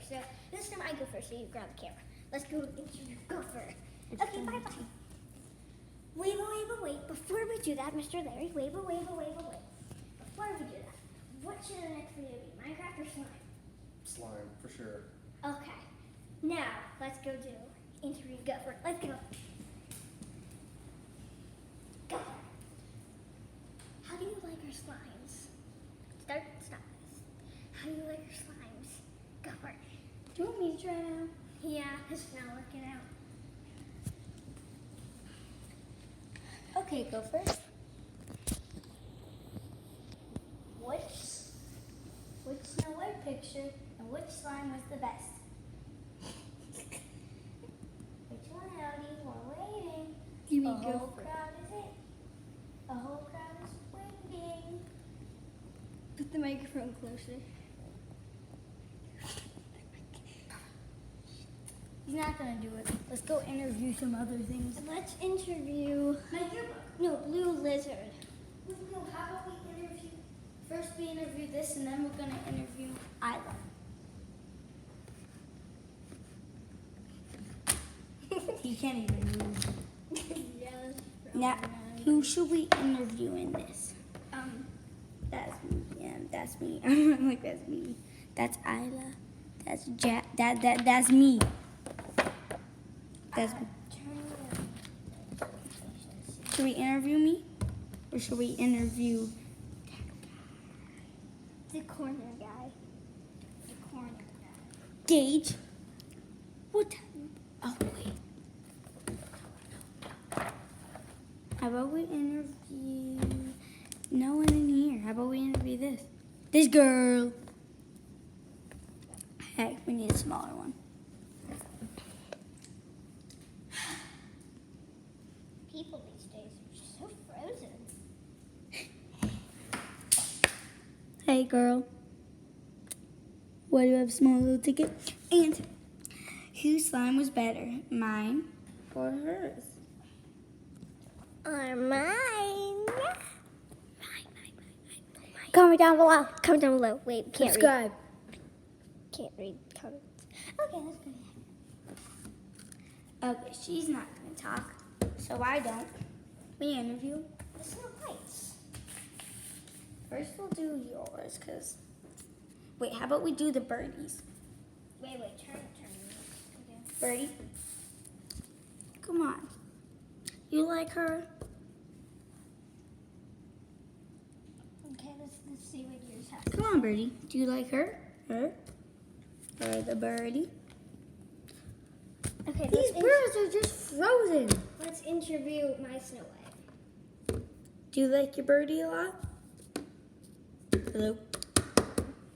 So this time I go first, so you grab the camera. Let's go interview Gopher. Okay, bye-bye. Wait. Before we do that, Mr. Larry, wait. Before we do that, what should the next video be? Minecraft or slime? Slime, for sure. Okay. Now, let's go do interview Gopher. Let's go. Gopher. How do you like your slimes? Stop this. How do you like your slimes? Gopher. Do you want me to try now? Yeah, it's not working out. Okay, go first. Which Snow White picture and which slime was the best? Which one, Ellie? We're waiting. You The mean whole Gopher? crowd is it. The whole crowd is waiting. Put the microphone closer. He's not gonna do it. Let's go interview some other things. Let's interview. My yearbook. No, Blue Lizard. No, how about we interview? First we interview this, and then we're gonna interview Isla. He can't even move. Yeah, Now, who should we interview in this? That's me. Yeah, that's me. I'm like, that's me. That's Isla. That's that's me. That's me. Should we interview me? Or should we interview the corner guy. The corner guy. Gage? What time? Oh, wait. How about we interview no one in here? How about we interview this? This girl. Heck, we need a smaller one. People these days are so frozen. Hey, girl. Why do you have a small little ticket? And whose slime was better, mine or hers? Or mine. Comment down below. Comment down below. Wait, can't Subscribe. read. Can't read comments. Okay, let's go. Okay, she's not going to talk, so I don't. We interview. The Snow Whites. First, we'll do yours, because... Wait, how about we do the birdies? Wait, turn. Okay. Birdie? Come on. You like her? Okay, let's see what yours has. Come on, Birdie. Do you like her? Her? Or the birdie? Okay, These birds are just frozen. let's interview my Snow White. Do you like your birdie a lot? Hello?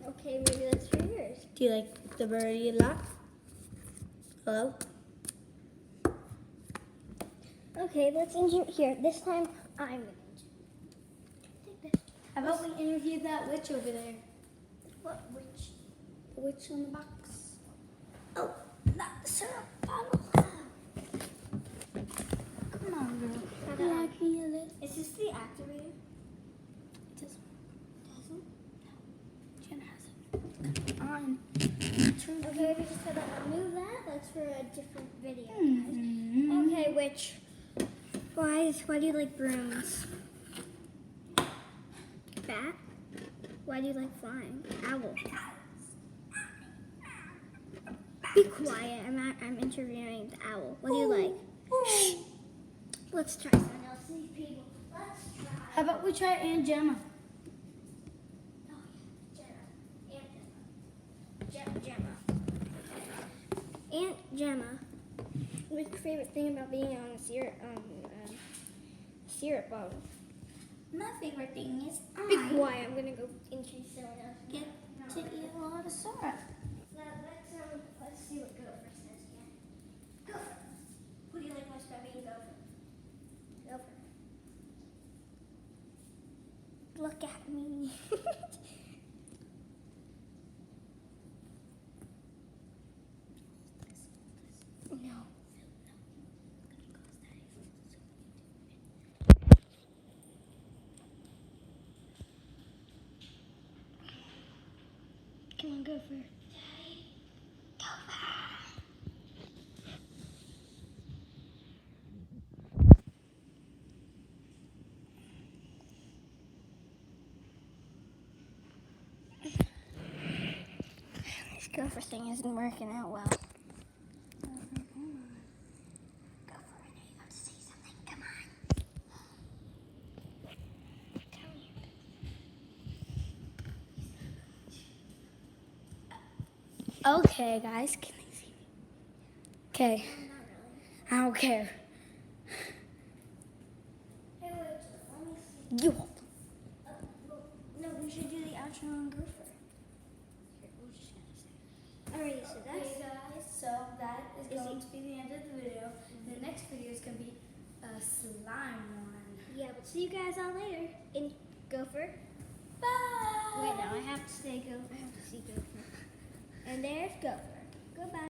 Okay, maybe let's try yours. Do you like the birdie a lot? Hello? Okay, let's interview here. This time I'm gonna take this. How about we interview that witch over there? What witch? The witch on the box. Oh, not the syrup bottle. Come on, girl. Okay. Like me a little. Is this the activator? It doesn't. Doesn't? Jenna has it. Come on. Turn Okay, we just gotta remove that. That's for a different video, guys. Mhm. Okay, witch. Why do you like brooms? Bat? Why do you like flying? Owl. Be quiet. I'm interviewing the owl. What do you like? Shh. Let's try something else. These people. Let's try. How about we try Aunt Gemma? Oh, yeah. Gemma. Aunt Gemma. What's your favorite thing about being on a syrup bottle? My favorite thing is Be I quiet. I'm gonna go interview someone else. get to eat a lot of syrup. Let's see what Gopher says again. Gopher. Who do you like most about being Gopher? Gopher. Look at me. No. Come on, Gopher. Gopher thing isn't working out well. Gopher, I know you want to say something. Come on. Come here. Okay, guys, can they see me? Okay, Not really. I don't care. Hey, wait, let me see. You. Well, no, we should do the outro on Gopher. Here, we're just gonna say. Alright, so that's. Okay, guys, so that is going to be the end of the video. The next video is going to be a slime one. Yeah, but see you guys all later in Gopher. Bye. Wait, no, I have to say Gopher. I have to see Gopher. And there's Gopher. Goodbye.